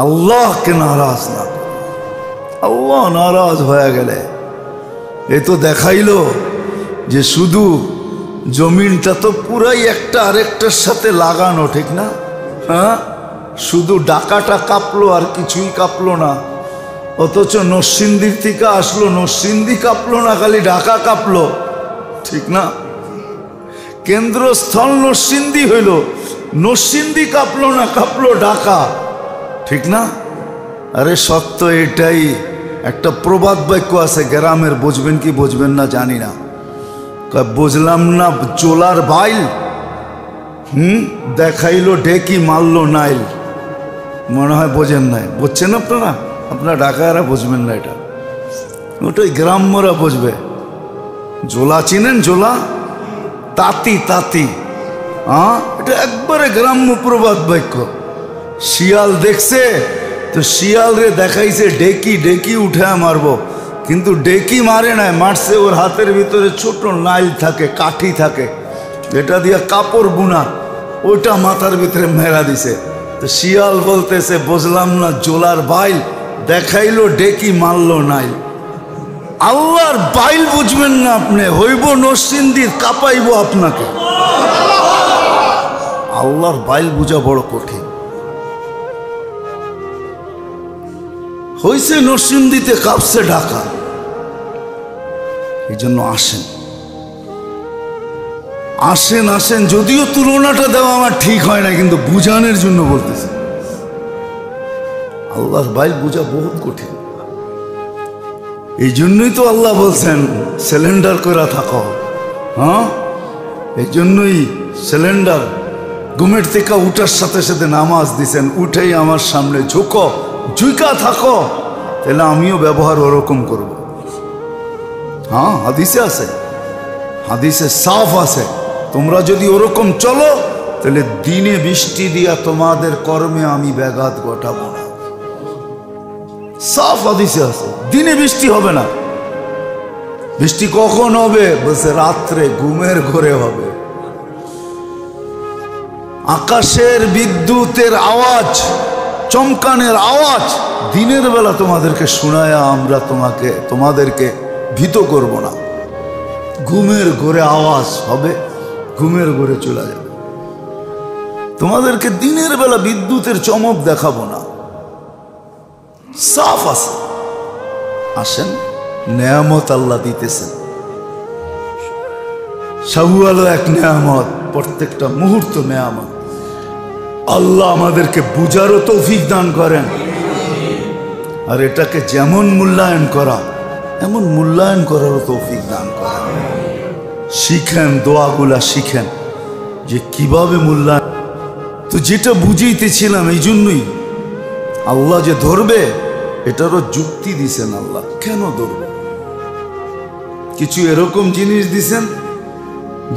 আল্লাহকে নারাজ না। আল্লাহ নারাজ হয়ে গেলে এ তো দেখাইলো যে শুধু জমিনটা তো পুরাই একটা আরেকটার সাথে লাগানো, ঠিক না? হ্যাঁ, শুধু ডাকাটা কাঁপলো আর কিছুই কাঁপলো না। অথচ নরসিংদীর থেকে আসলো, নরসিংদী কাঁপলো না, খালি ঢাকা কাঁপলো, ঠিক না? কেন্দ্রস্থল নরসিংদী হইল, নরসিংদী কাঁপলো না, কাঁপলো ঢাকা, ঠিক না? আরে সত্য এটাই। একটা প্রবাদ বাক্য আছে গ্রামের, বুঝবেন কি বুঝবেন না জানি না, বুঝলাম না জোলার বাইল দেখাইলো ডেকি মারলো নাইল। মনে হয় বোঝেন নাই, বুঝছেন আপনারা? আপনারা ঢাকারা বুঝবেন না, এটা ওটাই গ্রাম্যরা বুঝবে। জোলা চিনেন? জোলা তাঁতি, তাঁতি, হ্যাঁ, এটা একবারে গ্রাম্য প্রবাদ বাক্য। শিয়াল দেখছে তো শিয়াল রে দেখাইছে ডেকি, ডেকি উঠে মারবো, কিন্তু ডেকি মারে নাই, মারছে ওর হাতের ভিতরে ছোট নাইল থাকে, কাঠি থাকে, এটা দিয়ে কাপড় বুনা, ওইটা মাথার ভিতরে মেরা দিছে। তো শিয়াল বলতেছে বুঝলাম না জোলার বাইল দেখাইলো ডেকি মারলো নাইল। আল্লাহর বাইল বুঝবেন না আপনি, হইব নরসিংদীর, কাঁপাইব আপনাকে। আল্লাহর বাইল বুঝা বড় কঠিন। হইছে নরসিংদীতে, কাঁপছে ঢাকা। এই জন্য আসেন, আসেন, আসেন। যদিও তুলনাটা দেওয়া আমার ঠিক হয় না, কিন্তু বুঝানোর জন্য বলতেছি। আল্লাহর বাইল বুঝা বহুত কঠিন। এই জন্যই তো আল্লাহ বলছেন সিলিন্ডার করে থাকো। হ্যাঁ, এই জন্যই সিলিন্ডার ঘুমের থেকে উঠার সাথে সাথে নামাজ দিছেন, উঠেই আমার সামনে ঝুঁকো, ঝুঁকা থাকো, তাহলে আমিও ব্যবহার ওরকম করব। হ্যাঁ, হাদিসে আছে, হাদিসে সাফ আছে, তোমরা যদি ওরকম চলো তাহলে দিনে বৃষ্টি দিয়া তোমাদের কর্মে আমি ব্যাঘাত ঘটাবো না। সাফ হাদিসে আছে, দিনে বৃষ্টি হবে না। বৃষ্টি কখন হবে? বলছে রাত্রে, ঘুমের ঘরে হবে। আকাশের বিদ্যুতের আওয়াজ, চমকানের আওয়াজ দিনের বেলা তোমাদেরকে শোনায়া আমরা তোমাদেরকে ভীত করব না। ঘুমের ঘরে আওয়াজ হবে, ঘুমের ঘরে চলে যাবে। তোমাদেরকে দিনের বেলা বিদ্যুতের চমক দেখাবো না। সাফ আছে। আসেন, নেয়ামত আল্লাহ দিতেছেন। শাওয়াল এক নেয়ামত, প্রত্যেকটা মুহূর্ত নেয়ামত। আল্লাহ আমাদেরকে বুঝারও তৌফিক দান করেন, আর এটাকে যেমন মূল্যায়ন করা এমন মূল্যায়ন করারও তৌফিক দান করেন। শিখেন, দোয়াগুলা শিখেন যে কিভাবে মূল্যায়ন। তো যেটা বুঝাইতেছিলাম, এই জন্যই আল্লাহ যে ধরবে এটারও যুক্তি দিছেন। আল্লাহ কেন ধরবে? কিছু এরকম জিনিস দিছেন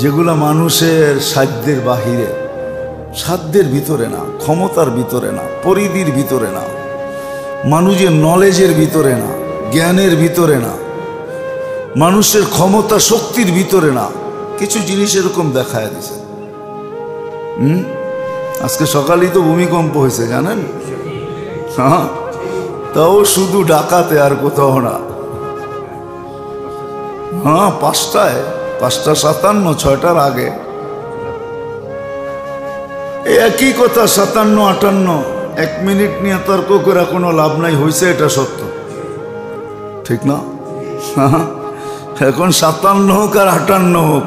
যেগুলা মানুষের সাধ্যের বাহিরে, সাধ্যের ভিতরে না, ক্ষমতার ভিতরে না, পরিধির ভিতরে না, মানুষের নলেজের ভিতরে না, জ্ঞানের ভিতরে না, মানুষের ক্ষমতা শক্তির ভিতরে না। কিছু জিনিস এরকম দেখায় দিছে। আজকে সকালেই তো ভূমিকম্প হয়েছে, জানেন? হ্যাঁ, তাও শুধু ঢাকাতে, আর কোথাও না। হ্যাঁ, 5টায়, 5:57, 6টার আগে একই কথা। 57, 58, 1 মিনিট নিয়ে তর্ক করে কোনো লাভ নাই। হয়েছে, এটা সত্য, ঠিক না? এখন 57 হোক আর 58 হোক,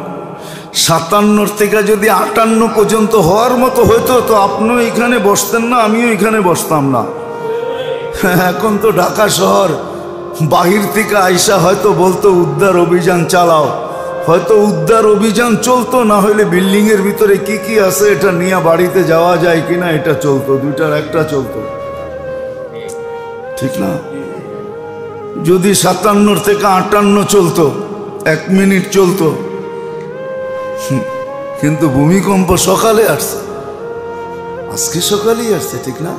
57 থেকে যদি 58 পর্যন্ত হওয়ার মতো হইতো তো আপনিও এখানে বসতেন না, আমিও এখানে বসতাম না। এখন তো ঢাকা শহর বাহির থেকে আইসা হয়তো বলতো উদ্ধার অভিযান চালাও, হয়তো উদ্ধার অভিযান চলতো, না হলে বিল্ডিং এর ভিতরে কি কি আছে এটা নিয়ে বাড়িতে যাওয়া যায় কিনা এটা চলতো, দুইটার একটা চলতো, ঠিক না? যদি 57 থেকে 58 চলতো, 1 মিনিট চলতো। কিন্তু ভূমিকম্প সকালে আসছে, আজকে সকালেই আসছে, ঠিক না?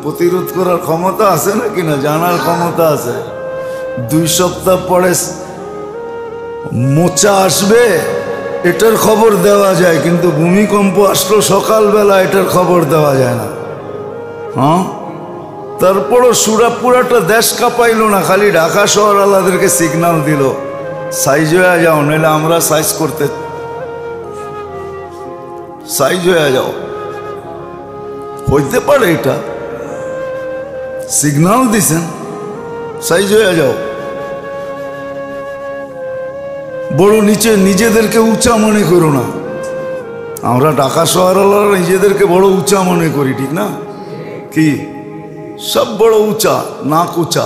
প্রতিরোধ করার ক্ষমতা আছে নাকি না, জানার ক্ষমতা আছে। 2 সপ্তাহ পরে মোচা আসবে এটার খবর দেওয়া যায়, কিন্তু ভূমিকম্প আসলো সকালবেলা এটার খবর দেওয়া যায় না। হ্যাঁ, তারপরও পুরাটা দেশ কাঁপাইল না, খালি ঢাকা শহর আল্লাহদেরকে সিগন্যাল দিল, সাইজ হয়ে যাও, নইলে আমরা সাইজ হয়ে যাও। হইতে পারে এটা, সিগন্যাল দিছেন, সাইজ হয়ে যাও। বড় নিচে নিজেদেরকে উঁচা মনে করো না। আমরা ঢাকা শহর নিজেদেরকে বড় উঁচা মনে করি, ঠিক না? কি সব বড় উঁচা, নাক উঁচা,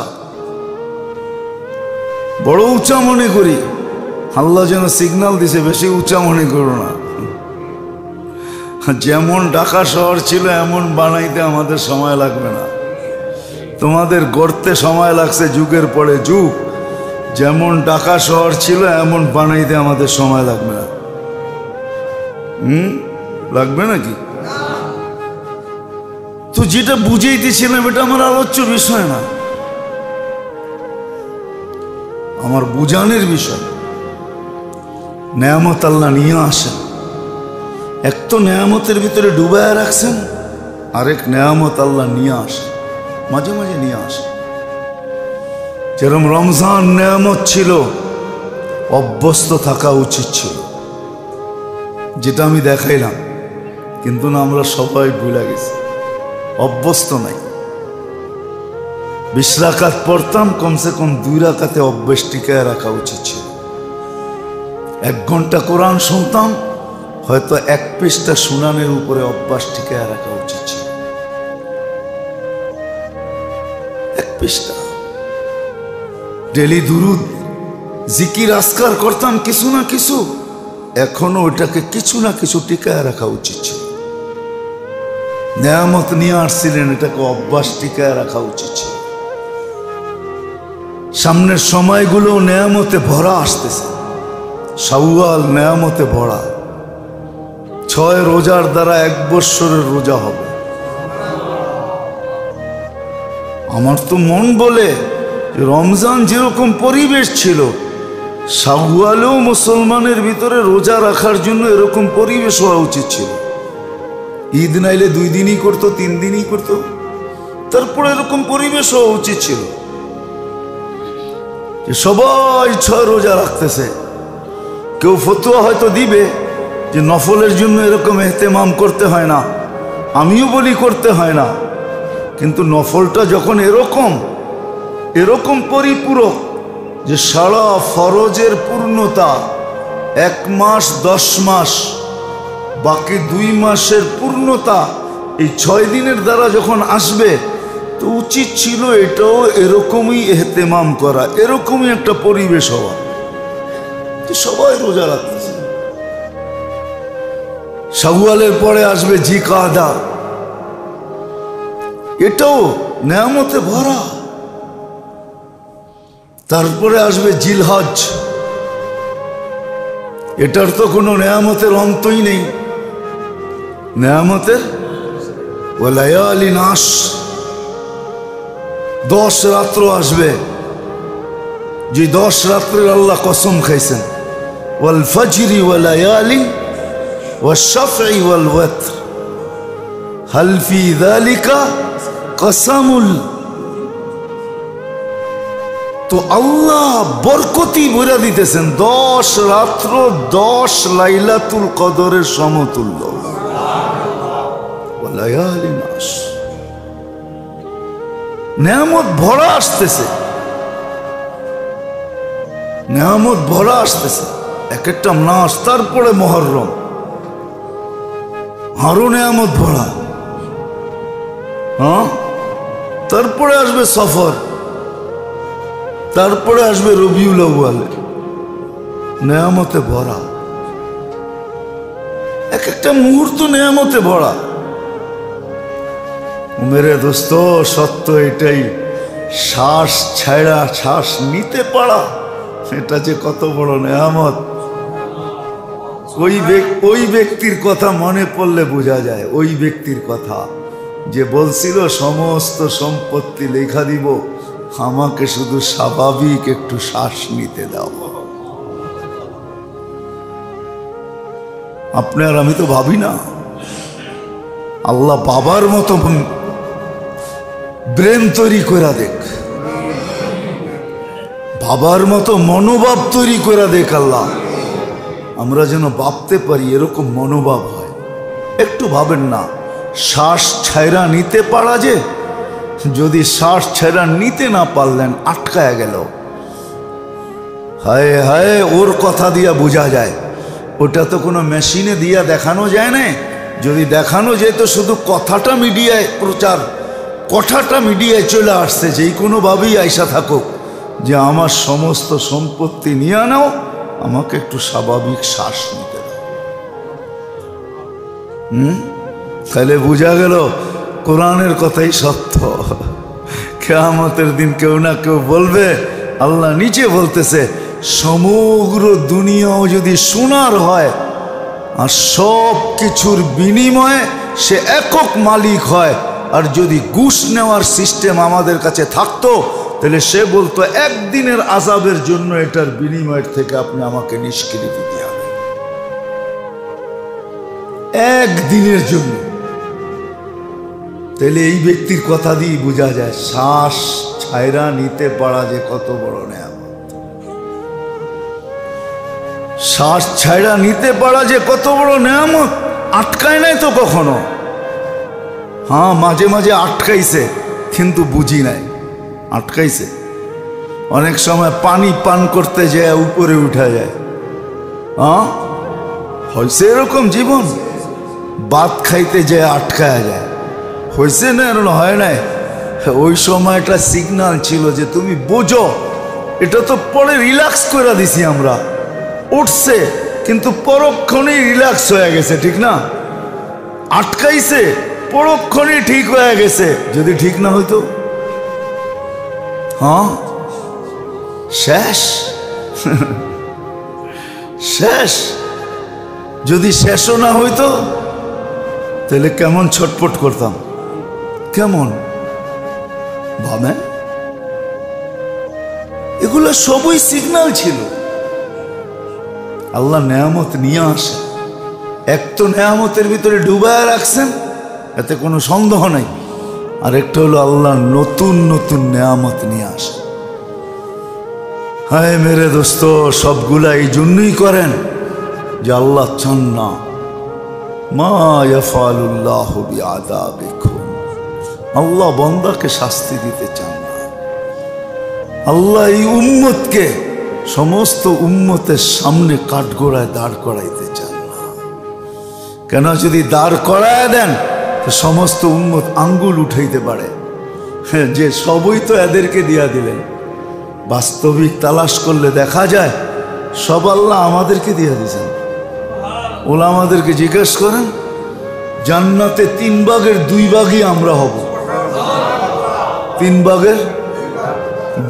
বড় উঁচা মনে করি। আল্লাহ যেন সিগন্যাল দিছে, বেশি উঁচা মনে করো না। যেমন ঢাকা শহর ছিল এমন বানাইতে আমাদের সময় লাগবে না, তোমাদের গড়তে সময় লাগছে যুগের পরে যুগ। যেমন ঢাকা শহর ছিল এমন বানাইতে আমাদের সময় লাগবে না। লাগবে নাকি? তো যেটা বুঝাইতেছিলাম এটা আমার আলোচ্য বিষয় না, আমার বুঝানোর বিষয়। নেয়ামত আল্লাহ নিয়ে আসেন, এক তো নেয়ামতের ভিতরে ডুবায় রাখছেন, আরেক নেয়ামত আল্লাহ নিয়ে আসেন, মাঝে মাঝে নিয়ে আসেন। যেরকম রমজান নেয়ামত ছিল, অভ্যস্ত থাকা উচিত ছিল, যেটা আমি দেখাইলাম, কিন্তু না আমরা সবাই ভুলে গেছি, অভ্যস্ত নাই। 20 রাকাত পড়তাম, কমসে কম 2 রাকাতে অভ্যেস টিকায় রাখা উচিত ছিল। 1 ঘন্টা কোরআন শুনতাম, হয়তো 1 পৃষ্ঠা শুনানের উপরে অভ্যাস টিকায় রাখা উচিত ছিল। 1 পৃষ্ঠা ডেলি দুরুদ জিকির আজকার করতাম কিছু না কিছু, এখনো ওটাকে কিছু না কিছু টিকায় রাখা উচিত ছিল। নেয়ামত নিয়ে আসছিলেন, এটাকে অভ্যাস টিকায় রাখা উচিত ছিল। সামনের সময়গুলো নেয়ামতে ভরা আসতেছে, শাওয়াল নেয়ামতে ভরা। 6 রোজার দ্বারা 1 বৎসরের রোজা হবে। আমার তো মন বলে রমজান যেরকম পরিবেশ ছিল, শাওয়ালেও মুসলমানের ভিতরে রোজা রাখার জন্য এরকম পরিবেশ হওয়া উচিত ছিল। ঈদ নাইলে 2 দিনই করতো, 3 দিনই করতো, তারপরে এরকম পরিবেশ হওয়া উচিত ছিল যে সবাই 6 রোজা রাখতেছে। কেউ ফতোয়া হয়তো দিবে যে নফলের জন্য এরকম এহতেমাম করতে হয় না, আমিও বলি করতে হয় না, কিন্তু নফলটা যখন এরকম পরিপূরক যে সারা ফরজের পূর্ণতা 1 মাস 10 মাস, বাকি 2 মাসের পূর্ণতা এই 6 দিনের দ্বারা যখন আসবে, তো উচিত ছিল এটাও এরকমই এহতেমাম করা, এরকমই একটা পরিবেশ হওয়া যে সবাই রোজা রাখতেছে। শাওয়ালের পরে আসবে জিকাদা, এটাও নেয়ামতে ভরা। তারপরে আসবে জিলহজ, এটার তো কোনো নেয়ামতের অন্তই নেই। নেয়ামতের ওয়ালায়ালি নাস, 10 রাত্র আসবে, যে 10 রাত্রের আল্লাহ কসম খাইছেন, ওয়াল ফজরি ওয়ালায়ালি ওয়াশ-শাফঈ ওয়াল ওয়াতর হাল ফি যালিকা কসমুল। তো আল্লাহ বরকতি বইরা দিতেছেন, 10 রাত্র 10 লাইলাতুল কদরের সমতুল্য। ওয়ালায়ালি নাস, নেয়ামত ভরা আসতেছে, নেয়ামত ভরা আসতেছে, এক একটা মাস। তারপরে মুহররম, আরো নেয়ামত ভরা। তারপরে আসবে সফর, তারপরে আসবে রবিউল আউয়াল, নেয়ামতে ভরা। এক একটা মুহূর্ত নেয়ামতে ভরা। মেরে দোস্ত, সত্য এটাই, শ্বাস ছাড়া শ্বাস নিতে পারা, এটা যে কত বড় নেয়ামত। ওই ব্যক্তির কথা মনে পড়লে বোঝা যায়, ওই ব্যক্তির কথা যে বলছিল সমস্ত সম্পত্তি লেখা দিব, আমাকে শুধু স্বাভাবিক একটু শ্বাস নিতে দাও। আপনি আর আমি তো ভাবি না, আল্লাহ বাবার মতো ব্রেন তৈরি করে দেখ, ভাবার মতো মনোভাব তৈরি করে দেখ আল্লাহ। আমরা যেন ভাবতে পারি, এরকম মনোভাব হয়। একটু ভাবেন না, শ্বাস ছাইরা নিতে পারা যে, যদি শ্বাস ছাইরা নিতে না পারলেন আটকায় গেল, হায় হায়, ওর কথা দিয়া বোঝা যায়। ওটা তো কোনো মেশিনে দিয়া দেখানো যায় না। যদি দেখানো যেত, শুধু কথাটা মিডিয়ায় প্রচার, কথাটা মিডিয়ায় চলে আসছে, যেই কোনোভাবেই আইসা থাকুক যে আমার সমস্ত সম্পত্তি নিয়ে নাও, আমাকে একটু স্বাভাবিক শ্বাস নিতে দাও। তাহলে বোঝা গেল কোরআনের কথাই সত্য। কিয়ামতের দিন কেউ না কেউ বলবে, আল্লাহ নিচে বলতেছে, সমগ্র দুনিয়াও যদি সোনার হয় আর সব কিছুর বিনিময়ে সে একক মালিক হয়, আর যদি ঘুষ নেওয়ার সিস্টেম আমাদের কাছে থাকতো, তাহলে সে বলতো একদিনের আযাবের জন্য এটার বিনিময়ের থেকে আপনি আমাকে নিষ্কৃতি দিয়ে দেন, একদিনের জন্য। তাহলে এই ব্যক্তির কথা দিয়ে বোঝা যায় শ্বাস ছাইরা নিতে পারা যে কত বড় নেয়ামত। শ্বাস ছাইরা নিতে পারা যে কত বড় নেয়ামত। আটকায় নাই তো কখনো। হ্যাঁ, মাঝে মাঝে আটকাইছে, কিন্তু বুঝি নাই আটকাইছে। অনেক সময় পানি পান করতে যায় উপরে উঠা যায়। হ্যাঁ, হয়েছে এরকম জীবন। ভাত খাইতে যায় আটকায়া যায়, হয়েছে না? এরকম হয় নাই? ওই সময়টা সিগন্যাল ছিল যে তুমি বোঝো। এটা তো পরে রিল্যাক্স করে দিছি আমরা, উঠছে কিন্তু পরক্ষণেই রিল্যাক্স হয়ে গেছে, ঠিক না? আটকাইছে, পরক্ষণেই ঠিক হয়ে গেছে। যদি ঠিক না হইতো, হ্যাঁ, শেষ শেষ। যদি শেষও না হইতো, তাহলে কেমন ছটপট করতাম, কেমন ভাবে। এগুলো সবই সিগন্যাল ছিল। আল্লাহ নেয়ামত নিয়ে আসে, এক তো নেয়ামতের ভিতরে ডুবায় রাখছেন, এতে কোনো সন্দেহ নাই। আর একটা হলো আল্লাহ নতুন নতুন নেয়ামত নিয়ে আসে। হায় মেরে দোস্ত, সবগুলা এই জন্যই করেন যে আল্লাহ চান না মা ইয়াফআলুল্লাহু বিআযাবিকুম, আল্লাহ বান্দাকে শাস্তি দিতে চান না। আল্লাহ এই উম্মতকে সমস্ত উম্মতের সামনে কাঠগড়ায় দাঁড় করাইতে চান না। কেন? যদি দাঁড় করায় দেন তো সমস্ত উম্মত আঙ্গুল উঠাইতে পারে যে সবই তো এদেরকে দিয়া দিলেন। বাস্তবিক তালাশ করলে দেখা যায় সব আল্লাহ আমাদেরকে দিয়া দিয়েছেন। ওলামাদেরকে জিজ্ঞেস করেন, জান্নাতে 3 ভাগের 2 ভাগই আমরা হব। 3 ভাগের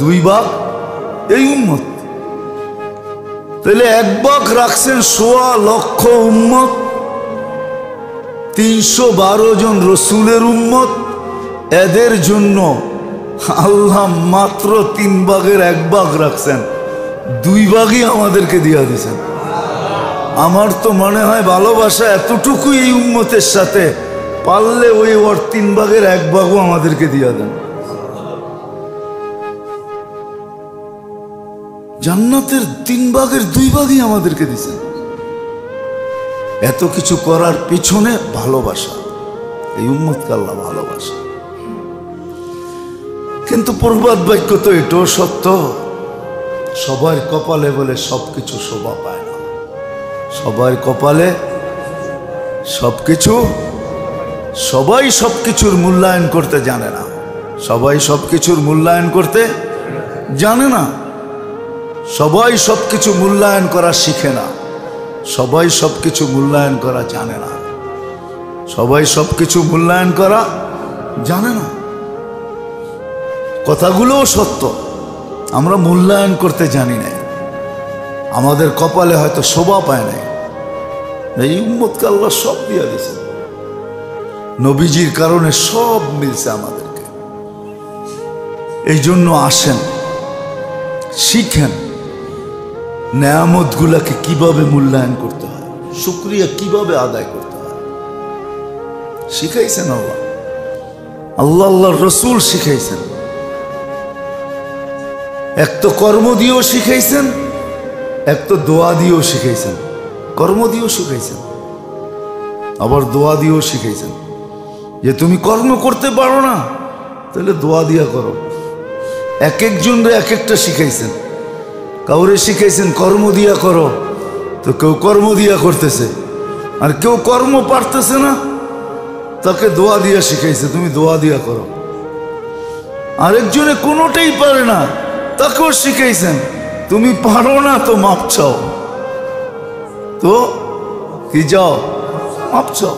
2 ভাগ এই উম্মত। তাহলে 1 ভাগ রাখছেন 1.25 লক্ষ উম্মত, 312 জন রসুলের উম্মত। এদের জন্য আল্লাহ মাত্র 3 ভাগের 1 ভাগ রাখছেন, 2 ভাগই আমাদেরকে দিয়া দিয়েছেন। আমার তো মনে হয় ভালোবাসা এতটুকুই এই উম্মতের সাথে, পারলে ওর 3 ভাগের 1 ভাগও আমাদেরকে দিয়া দেন। জান্নাতের 3 ভাগের 2 ভাগই আমাদেরকে দিয়েছেন। এত কিছু করার পিছনে ভালোবাসা, এই উম্মতকে আল্লাহ ভালোবাসা। কিন্তু প্রবাদ বাক্য তো এটাও সত্য, সবার কপালে বলে সবকিছু শোভা পায় না। সবার কপালে সবকিছু, সবাই সবকিছুর মূল্যায়ন করতে জানে না। সবাই সবকিছুর মূল্যায়ন করতে জানে না। সবাই সবকিছু মূল্যায়ন করা শিখে না। সবাই সবকিছু মূল্যায়ন করা জানে না। সবাই সবকিছু মূল্যায়ন করা জানে না। কথাগুলোও সত্য, আমরা মূল্যায়ন করতে জানি না। আমাদের কপালে হয়তো শোভা পায় নাই। এই উম্মতকে আল্লাহ সব দিয়ে দিয়েছে, নবীজির কারণে সব মিলছে আমাদেরকে। এই জন্য আসেন, শিখেন নেয়ামতগুলাকে কিভাবে মূল্যায়ন করতে হয়, শুকরিয়া কিভাবে আদায় করতে হয়, শিখাইছেন আল্লাহ। আল্লাহ আল্লাহর রসুল শিখাইছেন। এক তো কর্ম দিয়েও শিখাইছেন, এক তো দোয়া দিয়েও শিখাইছেন। কর্ম দিয়েও শিখাইছেন, আবার দোয়া দিয়েও শিখাইছেন। যে তুমি কর্ম করতে পারো না, তাহলে দোয়া দিয়া করো। এক একজনরে এক একটা শিখাইছেন। কাউরে শিখাইছেন কর্ম দিয়া করো, তো কেউ কর্ম দিয়া করতেছে। আর কেউ কর্ম পারতেছে না, তাকে দোয়া দিয়া শিখাইছে, তুমি দোয়া দিয়া করো। আরেকজনে কোনোটাই পারে না, তাকেও শিখাইছেন, তুমি পারো না তো মাপ চাও। তো কি যাও, মাপ চাও।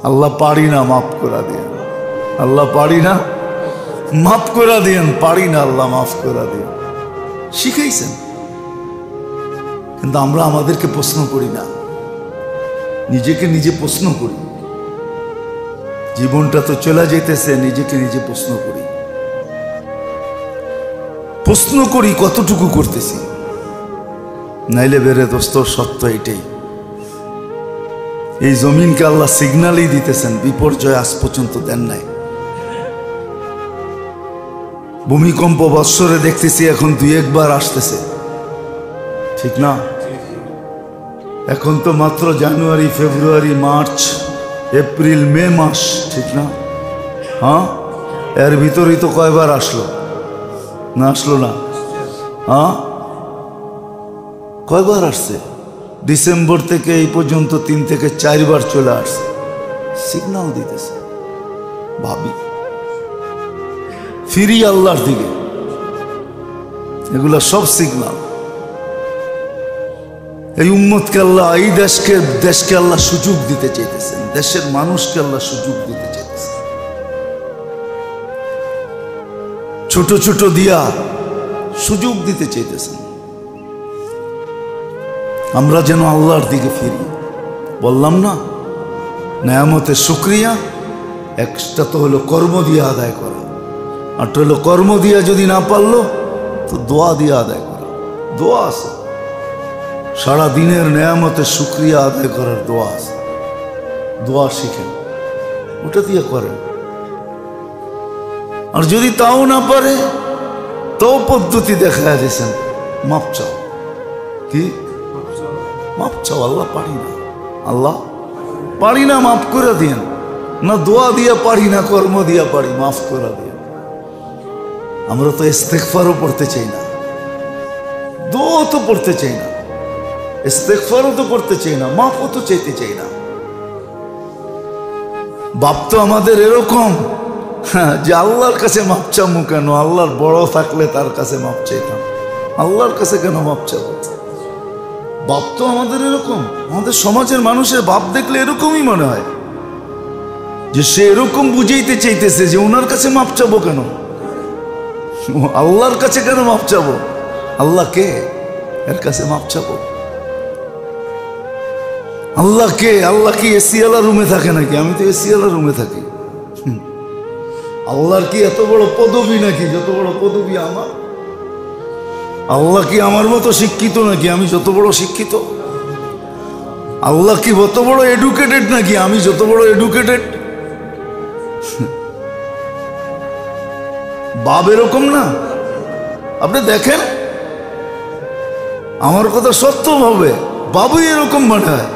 আল্লাহ পারি না, মাফ করা দিয়েন। আল্লাহ পারি না, মাফ করা দিয়েন। পারি না, আল্লাহ মাফ করা দিয়েন। শিখাইছেন, কিন্তু আমরা আমাদেরকে প্রশ্ন করি না, নিজেকে নিজে প্রশ্ন করি। জীবনটা তো চলে যেতেছে, নিজেকে নিজে প্রশ্ন করি। প্রশ্ন করি কতটুকু করতেছি। নাইলে বেড়ে দোস্ত, সত্য এটাই। এই জমিনকে আল্লাহ সিগন্যালই দিতেছেন, বিপর্যয় আজ পর্যন্ত দেন নাই। ভূমিকম্প বৎসরে দেখতেছি এখন 2-1 বার আসতেছে, ঠিক না? এখন তো মাত্র জানুয়ারি, ফেব্রুয়ারি, মার্চ, এপ্রিল, মে মাস, ঠিক না? হ্যাঁ, এর ভিতরেই তো কয়বার আসলো না? আসলো না? হ্যাঁ, কয়বার আসছে? ডিসেম্বর থেকে এই পর্যন্ত 3 থেকে 4 বার চলে আসছে। সিগন্যাল দিতেছে। ভাবি ফিরি আল্লাহর দিকে, এগুলা সব সিগন্যাল। এই উম্মতকে আল্লাহ, এই দেশকে আল্লাহ সুযোগ দিতে চাইতেছেন। দেশের মানুষকে আল্লাহ সুযোগ দিতে চাইতেছেন। ছোট ছোট দিয়া সুযোগ দিতে চাইতেছেন। আমরা যেন আল্লাহর দিকে ফিরি। বললাম না, নেয়ামতের শুকরিয়া একটা তো হলো কর্ম দিয়ে আদায় করা, আর তো হলো কর্ম দিয়া যদি না পারলো তো দোয়া দিয়ে আদায় করা। দোয়া আছে, সারা দিনের নেয়ামতের শুকরিয়া আদায় করার দোয়া আছে। দোয়া শিখেন, ওটা দিয়ে করেন। আর যদি তাও না পারে, তো পদ্ধতি দেখা দিয়েছেন, মাপ চাও। কি মাপ চাও? আল্লাহ পারি না, আল্লাহ পারি না, মাফ করে দিয়েন। না দোয়া দিয়া পারি না, কর্ম দিয়া পারি, মাফ করে দিয়েন। আমরা তো ইস্তেগফারও পড়তে চাই না, দোয়া তো পড়তে চাই না, ইস্তেগফারও তো করতে চাই না, মাফও তো চাইতে চাই না। বাপ তো আমাদের এরকম যে আল্লাহর কাছে মাপ চামু কেন? আল্লাহর বড় থাকলে তার কাছে মাপ চাইতাম, আল্লাহর কাছে কেন মাপ চাবো? বাপ তো আমাদের এরকম। আমাদের সমাজের মানুষের বাপ দেখলে এরকমই মনে হয় যে সে এরকম বুঝাইতে চাইতেছে যে ওনার কাছে মাপ চাবো কেন, আল্লাহর কাছে কেন মাপ চাবো? আল্লাহ কে? এর কাছে মাপ চাবো? আল্লাহ কে? আল্লাহ কি এসিওয়ালা রুমে থাকে নাকি? আমি তো এসিওয়ালা রুমে থাকি। আল্লাহর কি এত বড় পদবী নাকি যত বড় পদবী আমার? আল্লাহ কি আমার মতো শিক্ষিত নাকি আমি যত বড় শিক্ষিত? আল্লাহ কি যত বড় এডুকেটেড নাকি আমি যত বড় এডুকেটেড? বাপ এরকম না। আপনি দেখেন, আমার কথা সত্য ভাবে বাবুই এরকম মনে হয়।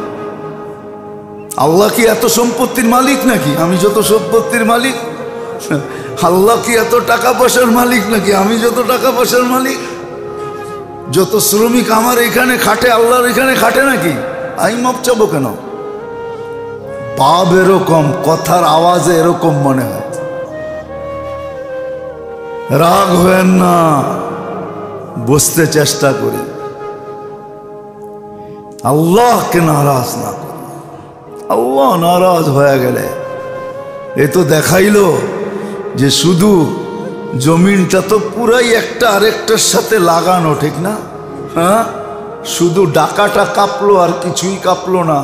আল্লাহ কি এত সম্পত্তির মালিক নাকি আমি যত সম্পত্তির মালিক? আল্লাহ কি এত টাকা পয়সার মালিক নাকি আমি যত টাকা পয়সার মালিক? যত শ্রমিক আমার এখানে খাটে আল্লাহর এখানে খাটে নাকি? আমি মাপ চাবো কেন? বাপ এরকম, কথার আওয়াজে এরকম মনে হয়। রাগ হয়েন না, বুঝতে চেষ্টা করি, আল্লাহকে নারাজ না করি। আল্লাহ নারাজ হয়ে গেলে এ তো দেখাইলো যে শুধু জমিনটা তো পুরাই একটা আরেকটার সাথে লাগানো, ঠিক না? হ্যাঁ, শুধু ডাকাটা কাঁপলো আর কিছুই কাঁপলো না।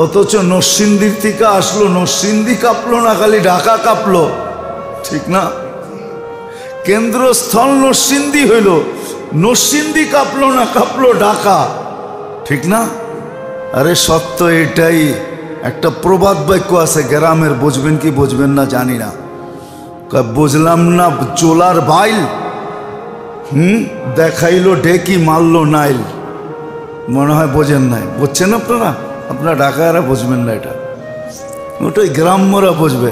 অথচ নরসিংদীর থেকে আসলো, নরসিংদী কাঁপলো না, খালি ঢাকা কাঁপলো, ঠিক না? কেন্দ্রস্থল নরসিংদী হইল, নরসিংদী কাঁপলো না, কাঁপলো ঢাকা, ঠিক না? আরে সত্য এটাই। একটা প্রবাদ বাক্য আছে গ্রামের, বুঝবেন কি বুঝবেন না জানি না। বুঝলাম না চোলার বাইল, দেখাইলো ডেকি মারলো নাইল। মনে হয় বোঝেন নাই, বুঝছেন আপনারা? আপনারা ঢাকারা বুঝবেন না, এটা ওটাই গ্রাম্যরা বুঝবে।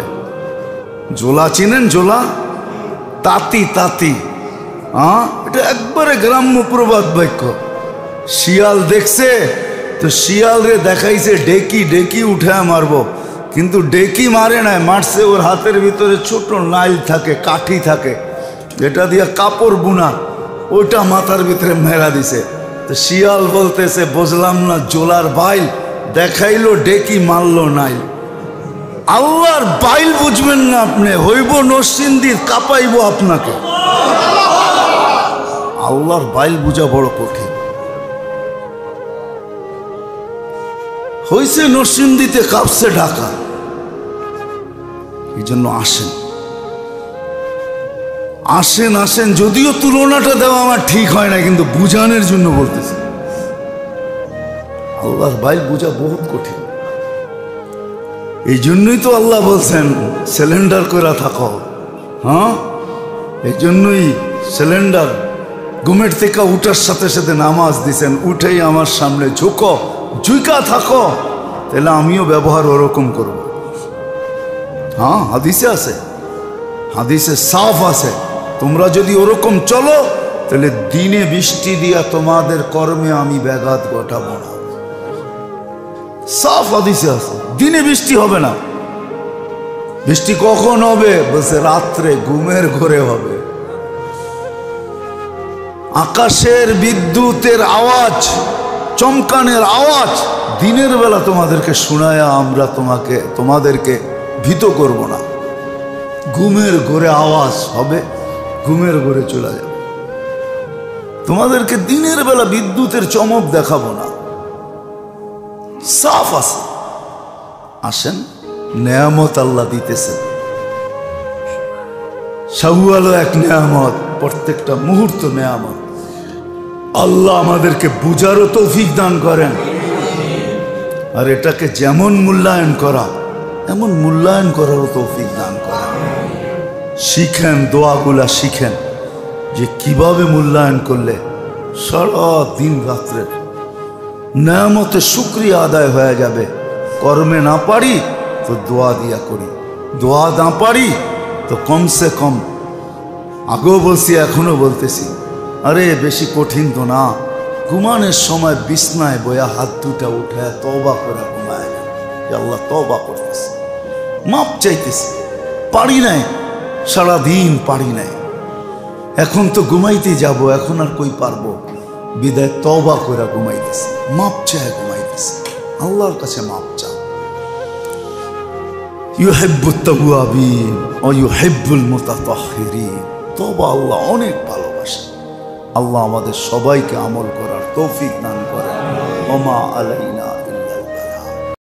জোলা চিনেন? জোলা তাঁতি, তাঁতি, এটা একবারে গ্রাম্য প্রবাদ বাক্য। শিয়াল দেখছে তো শিয়াল রে দেখাইছে ডেকি, ডেকি উঠে মারবো, কিন্তু ডেকি মারে নাই, মারছে ওর হাতের ভিতরে ছোট নাইল থাকে, কাঠি থাকে, যেটা দিয়ে কাপড় বুনা, ওইটা মাথার ভিতরে মেরা দিছে। তো শিয়াল বলতেছে বুঝলাম না জোলার বাইল, দেখাইলো ডেকি মারলো নাইল। আল্লাহর বাইল বুঝবেন না আপনি, হইব নরসিংদীর, কাঁপাইব আপনাকে। আল্লাহর বাইল বুঝা বড় কঠিন। হইছে নরসিংদীতে, কাঁপছে ঢাকা। এই জন্য আসেন, আসেন, আসেন। যদিও তুলনাটা দেওয়া আমার ঠিক হয় না, কিন্তু বুঝানোর জন্য বলতেছি। আল্লাহর বাইল বুঝা বহুত কঠিন। এই জন্যই তো আল্লাহ বলছেন সিলিন্ডার করে থাকো। এই জন্যই সিলিন্ডার ঘুমের থেকে উঠার সাথে সাথে নামাজ দিছেন, উঠেই আমার সামনে ঝুঁকো, ঝুঁকা থাকো, তাহলে আমিও ব্যবহার ওরকম করব। হাদিসে আছে, হাদিসে সাফ আছে, তোমরা যদি ওরকম চলো তাহলে দিনে বৃষ্টি দিয়া তোমাদের কর্মে আমি ব্যাঘাত ঘটাবো না। সাফ হাদিসে আছে, দিনে বৃষ্টি হবে না। বৃষ্টি কখন হবে? বলছে রাত্রে, ঘুমের ঘরে হবে। আকাশের বিদ্যুতের আওয়াজ, চমকানের আওয়াজ দিনের বেলা তোমাদেরকে শোনায়া আমরা তোমাদেরকে ভীত করব না। ঘুমের ঘরে আওয়াজ হবে, ঘুমের ঘরে চলে যাবে। তোমাদেরকে দিনের বেলা বিদ্যুতের চমক দেখাবো না। সাফ আছে। আসেন, নেয়ামত আল্লাহ দিতেছে। শাওয়ালও এক নেয়ামত, প্রত্যেকটা মুহূর্ত নেয়ামত। আল্লাহ আমাদেরকে বুঝারও তৌফিক দান করেন, আর এটাকে যেমন মূল্যায়ন করা, এমন মূল্যায়ন করারও তৌফিক দান করেন। শিখেন, দোয়াগুলা শিখেন, যে কিভাবে মূল্যায়ন করলে সারা দিন রাত্রের নেয়ামতে শুকরিয়া আদায় হয়ে যাবে। কর্মে না পারি তো দোয়া দিয়া করি, দোয়া না পারি তো কমসে কম, আগেও বলছি এখনো বলতেছি, আরে বেশি কঠিন তো না, ঘুমানোর সময় বিছনায় বয়া হাত দুটা উঠে তওবা করে ঘুমায়, আল্লাহ তওবা করতেছে, মাপ চাইতেছে। পারি নাই, সারাদিন পারি নাই, এখন তো ঘুমাইতে যাব, এখন আর কই পারবো, বিদায় তওবা করে ঘুমাইতেছে, মাপ চায় ঘুমাইতেছে, আল্লাহর কাছে মাপ চা। ইউহিব্বুত তাওয়াবিন ওয়া ইউহিব্বুল মুতাতাহহিরিন। তওবা আল্লাহ অনেক ভালোবাসে। আল্লাহ আমাদের সবাইকে আমল করার তৌফিক দান করেন। ওমা আলাইনা।